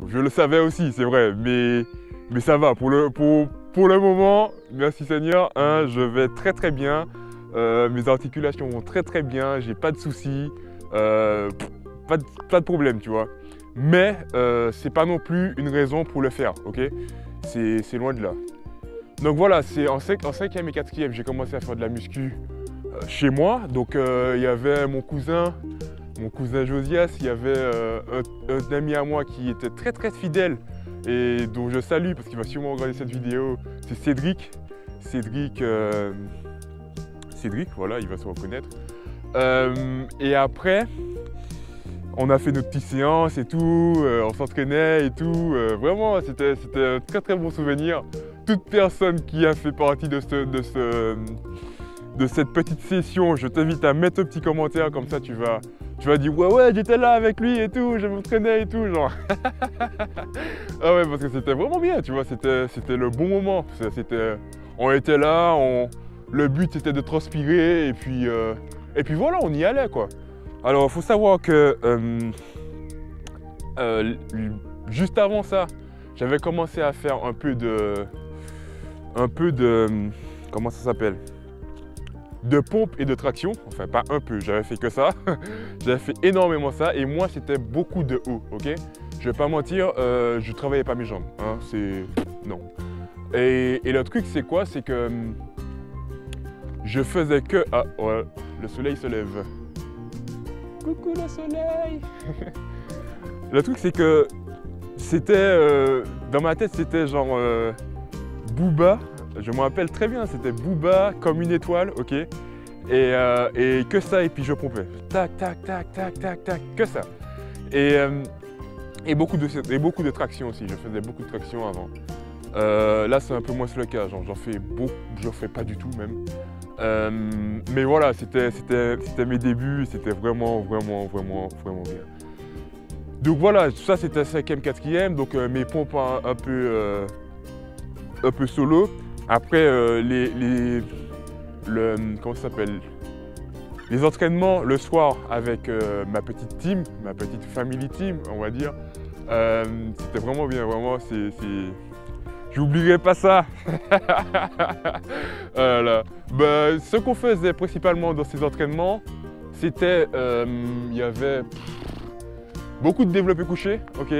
Je le savais aussi, c'est vrai, mais ça va. Pour le moment, merci Seigneur, hein, je vais très très bien. Mes articulations vont très très bien, j'ai pas de soucis, pas de problème, tu vois. Mais c'est pas non plus une raison pour le faire, ok? C'est loin de là. Donc voilà, c'est en 5e et 4e, j'ai commencé à faire de la muscu chez moi. Donc il y avait mon cousin Josias, il y avait un ami à moi qui était très très fidèle et dont je salue parce qu'il va sûrement regarder cette vidéo, c'est Cédric. Cédric, voilà, il va se reconnaître. Et après, on a fait nos petites séances et tout, on s'entraînait et tout. Vraiment, c'était un très très bon souvenir. Toute personne qui a fait partie de cette petite session, je t'invite à mettre un petit commentaire, comme ça tu vas dire ouais j'étais là avec lui et tout, je m'entraînais et tout, genre. Ah ouais, parce que c'était vraiment bien, tu vois, c'était le bon moment. On était là, le but c'était de transpirer et puis voilà, on y allait quoi. Alors il faut savoir que juste avant ça, j'avais commencé à faire un peu de comment ça s'appelle, de pompe et de traction. Enfin pas un peu, j'avais fait que ça. J'avais fait énormément ça et moi c'était beaucoup de haut, ok. Je vais pas mentir, je travaillais pas mes jambes, hein, non. Et le truc c'est quoi, c'est que je faisais que... Ah ouais, le soleil se lève. Coucou le soleil. Le truc c'est que c'était, dans ma tête c'était genre Booba, je me rappelle très bien, c'était Booba comme une étoile, ok. Et que ça, et puis je pompais. Tac, tac, tac, tac, tac, tac, que ça. Et beaucoup de traction aussi, je faisais beaucoup de traction avant. Là c'est un peu moins le cas, j'en fais pas du tout même. Mais voilà, c'était mes débuts, c'était vraiment bien. Donc voilà, ça c'était 5e, 4e, donc mes pompes un peu solo. Après comment ça s'appelle, les entraînements le soir avec ma petite team, ma petite family team, on va dire. C'était vraiment bien, vraiment, j'oublierai pas ça. Voilà. Bah, ce qu'on faisait principalement dans ces entraînements, c'était, il y avait beaucoup de développé couché, ok.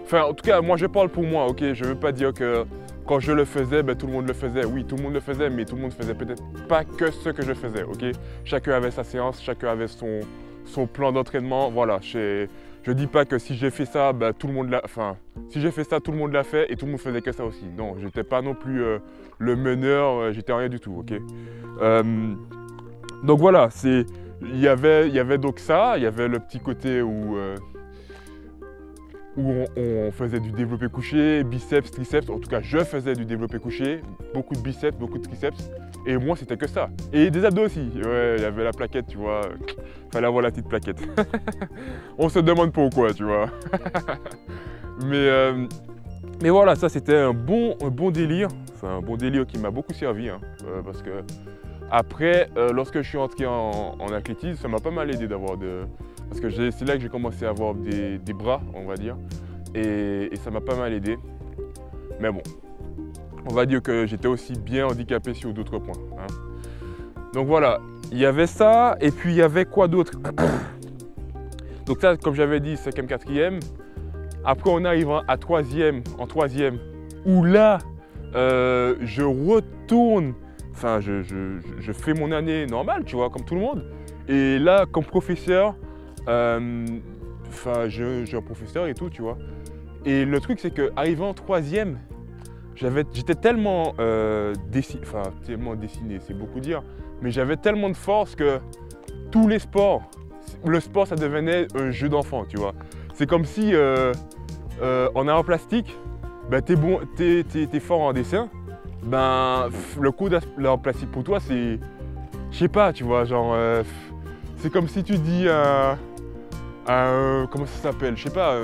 Enfin, en tout cas, moi je parle pour moi, ok. Je veux pas dire que quand je le faisais, ben, tout le monde le faisait. Oui, tout le monde le faisait, mais tout le monde faisait peut-être pas que ce que je faisais, ok. Chacun avait sa séance, chacun avait son plan d'entraînement. Voilà, je dis pas que si j'ai fait ça, ben, tout le monde l'a. Enfin, si j'ai fait ça, tout le monde l'a fait et tout le monde faisait que ça aussi. Non, j'étais pas non plus le meneur, j'étais rien du tout, ok. Donc voilà, il y avait donc ça, il y avait le petit côté où on faisait du développé couché, biceps, triceps. En tout cas, je faisais du développé couché, beaucoup de biceps, beaucoup de triceps. Et moi, c'était que ça. Et des abdos aussi. Ouais, il y avait la plaquette, tu vois. Fallait avoir la petite plaquette. On se demande pourquoi, tu vois. Mais voilà, ça c'était un bon délire. Enfin, un bon délire qui m'a beaucoup servi. Hein, parce que après, lorsque je suis entré en athlétisme, ça m'a pas mal aidé d'avoir parce que c'est là que j'ai commencé à avoir des bras, on va dire, et ça m'a pas mal aidé. Mais bon, on va dire que j'étais aussi bien handicapé sur d'autres points. Hein. Donc voilà, il y avait ça, et puis il y avait quoi d'autre? Donc ça, comme j'avais dit, 5e, 4e. Après, on arrive en 3e, où là, je retourne, enfin, je fais mon année normale, tu vois, comme tout le monde. Et là, comme professeur, enfin, j'ai un professeur et tout, tu vois. Et le truc, c'est qu'arrivé en 3e, j'étais tellement dessiné, c'est beaucoup dire, mais j'avais tellement de force que tous les sports, le sport, ça devenait un jeu d'enfant, tu vois. C'est comme si en art plastique, ben, t'es fort en dessin, ben, le coup d'art plastique pour toi, c'est, je sais pas, tu vois, genre, c'est comme si tu dis comment ça s'appelle, je sais pas,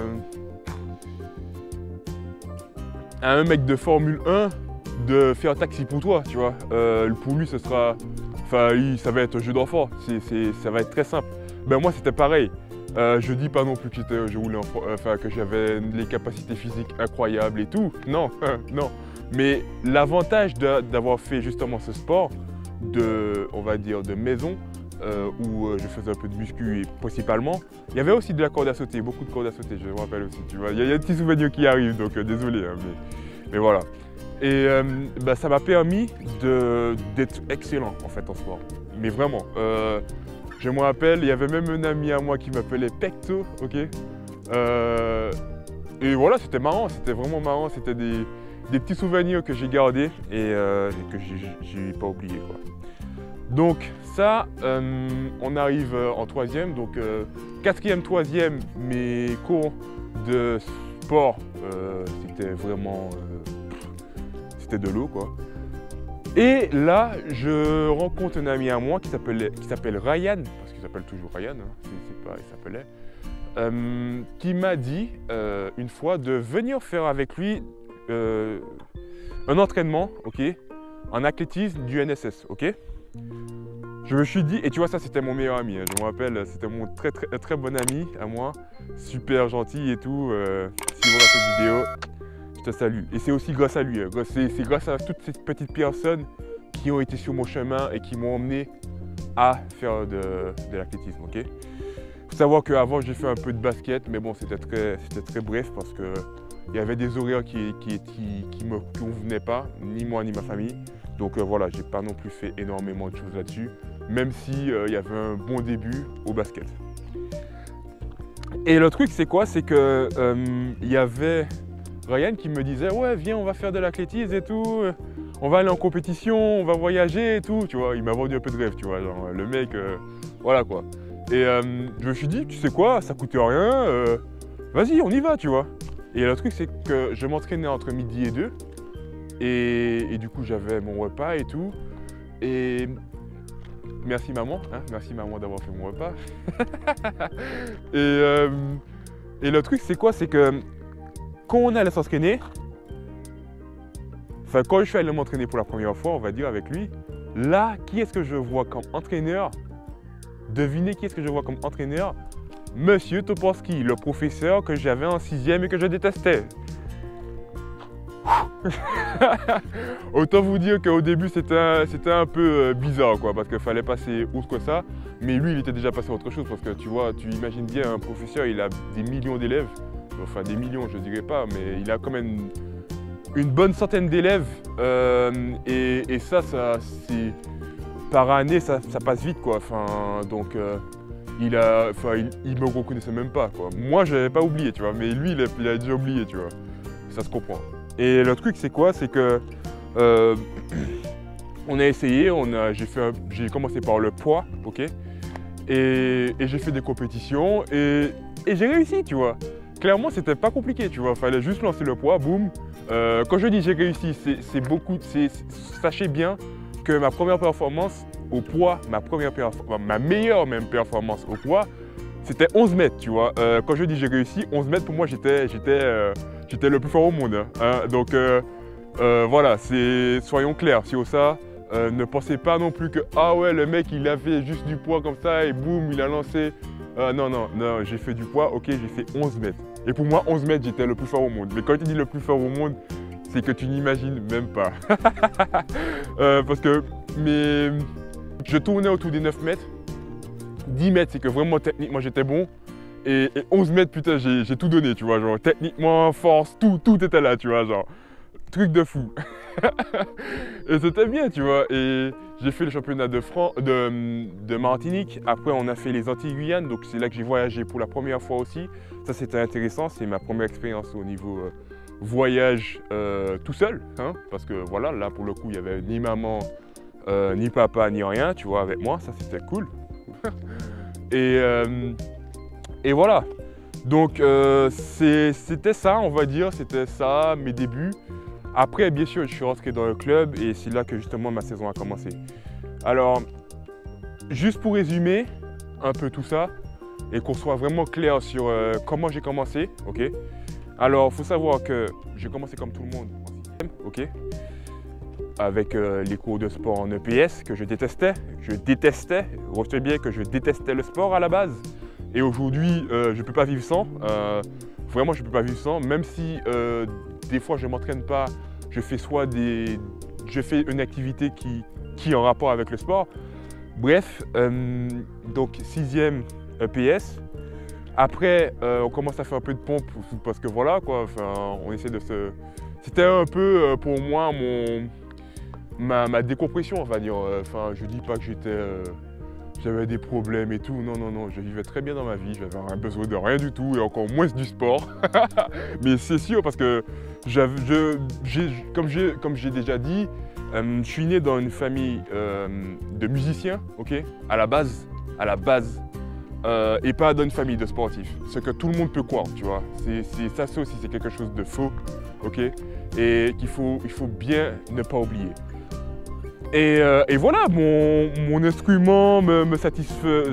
à un mec de Formule 1 de faire taxi pour toi, tu vois. Pour lui, ce sera, enfin, ça va être un jeu d'enfant, ça va être très simple. Ben moi, c'était pareil. Je dis pas non plus que je roulais que j'avais les capacités physiques incroyables et tout. Non, non. Mais l'avantage d'avoir fait justement ce sport on va dire, de maison, où je faisais un peu de muscu et principalement, il y avait aussi de la corde à sauter, beaucoup de cordes à sauter, je me rappelle aussi, tu vois. Il y a des petits souvenirs qui arrivent, donc désolé, hein, mais voilà. Et ça m'a permis d'être excellent en fait en sport, mais vraiment. Je me rappelle, il y avait même un ami à moi qui m'appelait Pecto, ok. Et voilà, c'était marrant, c'était vraiment marrant, c'était des petits souvenirs que j'ai gardés et que j'ai pas oublié, quoi. Donc ça, on arrive en troisième, donc quatrième, troisième, mes cours de sport, c'était vraiment, c'était de l'eau, quoi. Et là, je rencontre un ami à moi qui s'appelle Ryan, parce qu'il s'appelle toujours Ryan, hein, c'est pas, il s'appelait, qui m'a dit une fois de venir faire avec lui un entraînement, ok, en athlétisme du NSS, ok. Je me suis dit, et tu vois ça c'était mon meilleur ami, hein, je me rappelle, c'était mon très bon ami à moi, super gentil et tout, si vous regardez cette vidéo, je te salue. Et c'est aussi grâce à lui, hein, c'est grâce à toutes ces petites personnes qui ont été sur mon chemin et qui m'ont emmené à faire de l'athlétisme, ok. Faut savoir qu'avant j'ai fait un peu de basket, mais bon c'était très bref parce que il y avait des horaires qui me convenaient pas, ni moi ni ma famille. Donc voilà, j'ai pas non plus fait énormément de choses là-dessus, même si il y avait un bon début au basket. Et le truc c'est quoi? C'est que il y avait Ryan qui me disait ouais viens on va faire de l'athlétisme et tout, on va aller en compétition, on va voyager et tout, tu vois, il m'a vendu un peu de rêve, tu vois, genre le mec, voilà quoi. Et je me suis dit tu sais quoi, ça coûte rien, vas-y on y va, tu vois. Et le truc c'est que je m'entraînais entre midi et 2 et du coup j'avais mon repas et tout. Et merci maman, hein, merci maman d'avoir fait mon repas. Et le truc c'est quoi? C'est que quand on allait s'entraîner, enfin quand je suis allé m'entraîner pour la première fois, on va dire avec lui, là qui est-ce que je vois comme entraîneur? Devinez qui est-ce que je vois comme entraîneur? Monsieur Toporski, le professeur que j'avais en 6e et que je détestais. Autant vous dire qu'au début c'était un peu bizarre quoi, parce qu'il fallait passer outre ça, mais lui il était déjà passé à autre chose parce que tu vois, tu imagines bien un professeur, il a des millions d'élèves, enfin des millions je dirais pas, mais il a quand même une bonne centaine d'élèves et ça c'est par année ça passe vite quoi, enfin donc il me reconnaissait même pas quoi. Moi j'avais pas oublié tu vois, mais lui il a déjà oublié tu vois, ça se comprend. Et le truc c'est quoi? C'est que on a essayé, j'ai commencé par le poids, ok, et j'ai fait des compétitions et j'ai réussi, tu vois. Clairement c'était pas compliqué, tu vois, fallait juste lancer le poids, boum. Quand je dis j'ai réussi, sachez bien que ma première performance au poids, ma meilleure même performance au poids, c'était 11 mètres, tu vois. Quand je dis j'ai réussi, 11 mètres pour moi j'étais le plus fort au monde. Hein. Donc voilà, soyons clairs sur ça. Ne pensez pas non plus que ah ouais le mec il avait juste du poids comme ça et boum il a lancé. Non, j'ai fait du poids, ok j'ai fait 11 mètres. Et pour moi 11 mètres j'étais le plus fort au monde. Mais quand tu dis le plus fort au monde, c'est que tu n'imagines même pas. Parce que je tournais autour des 9 mètres. 10 mètres c'est que vraiment techniquement j'étais bon. Et 11 mètres, putain, j'ai tout donné, tu vois, genre techniquement, force, tout était là, tu vois, genre, truc de fou. Et c'était bien, tu vois, et j'ai fait le championnat de Martinique, après on a fait les Antilles-Guyane, donc c'est là que j'ai voyagé pour la première fois aussi. Ça c'était intéressant, c'est ma première expérience au niveau voyage tout seul, hein, parce que voilà, là pour le coup, il n'y avait ni maman, ni papa, ni rien, tu vois, avec moi, ça c'était cool. Et voilà, donc c'était ça, on va dire, c'était ça, mes débuts. Après, bien sûr, je suis rentré dans le club et c'est là que justement ma saison a commencé. Alors, juste pour résumer un peu tout ça et qu'on soit vraiment clair sur comment j'ai commencé, ok. Alors, il faut savoir que j'ai commencé comme tout le monde en 6e, ok, avec les cours de sport en EPS que je détestais. Retenez bien que je détestais le sport à la base. Et aujourd'hui, je ne peux pas vivre sans. Vraiment, je ne peux pas vivre sans. Même si des fois, je ne m'entraîne pas, je fais je fais une activité qui est en rapport avec le sport. Bref, donc 6e PS. Après, on commence à faire un peu de pompe parce que voilà, quoi. Enfin, on essaie de se... C'était un peu pour moi ma décompression, on va dire. Enfin, je dis pas que j'avais des problèmes et tout. Non, non, non, je vivais très bien dans ma vie. J'avais rien besoin de rien du tout et encore moins du sport. Mais c'est sûr parce que comme j'ai déjà dit, je suis né dans une famille de musiciens, ok, à la base, et pas dans une famille de sportifs. Ce que tout le monde peut croire, tu vois. Ça aussi, c'est quelque chose de faux, ok, et il faut bien ne pas oublier. Et voilà, mon instrument me satisfait,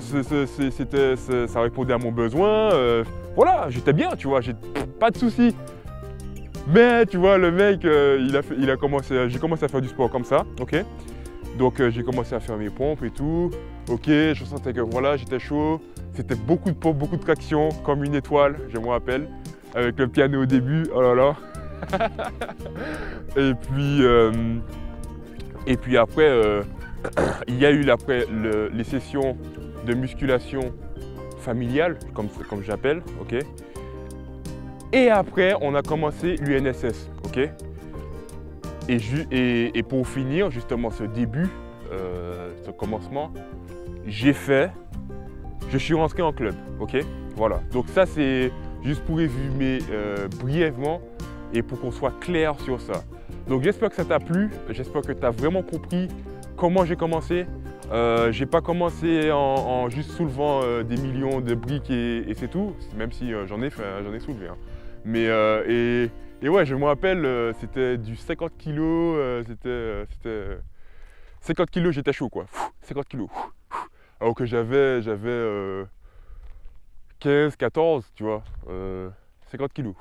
ça répondait à mon besoin. Voilà, j'étais bien, tu vois, j'ai pas de soucis. Mais tu vois, le mec, j'ai commencé à faire du sport comme ça, ok. Donc j'ai commencé à faire mes pompes et tout. Ok, je sentais que voilà, j'étais chaud. C'était beaucoup de pompes, beaucoup de traction, comme une étoile, je me rappelle, avec le piano au début. Oh là là. Et puis après, il y a eu les sessions de musculation familiale, comme j'appelle, ok. Et après, on a commencé l'UNSS, ok. Et pour finir, justement, ce début, ce commencement, je suis rentré en club, ok. Voilà. Donc ça, c'est juste pour résumer brièvement et pour qu'on soit clair sur ça. Donc j'espère que ça t'a plu, j'espère que tu as vraiment compris comment j'ai commencé. J'ai pas commencé en juste soulevant des millions de briques et c'est tout, même si j'en ai soulevé. Hein. Mais et ouais, je me rappelle, c'était du 50 kg, c'était 50 kg, j'étais chaud quoi. 50 kg. Alors que j'avais 15, 14, tu vois. 50 kg.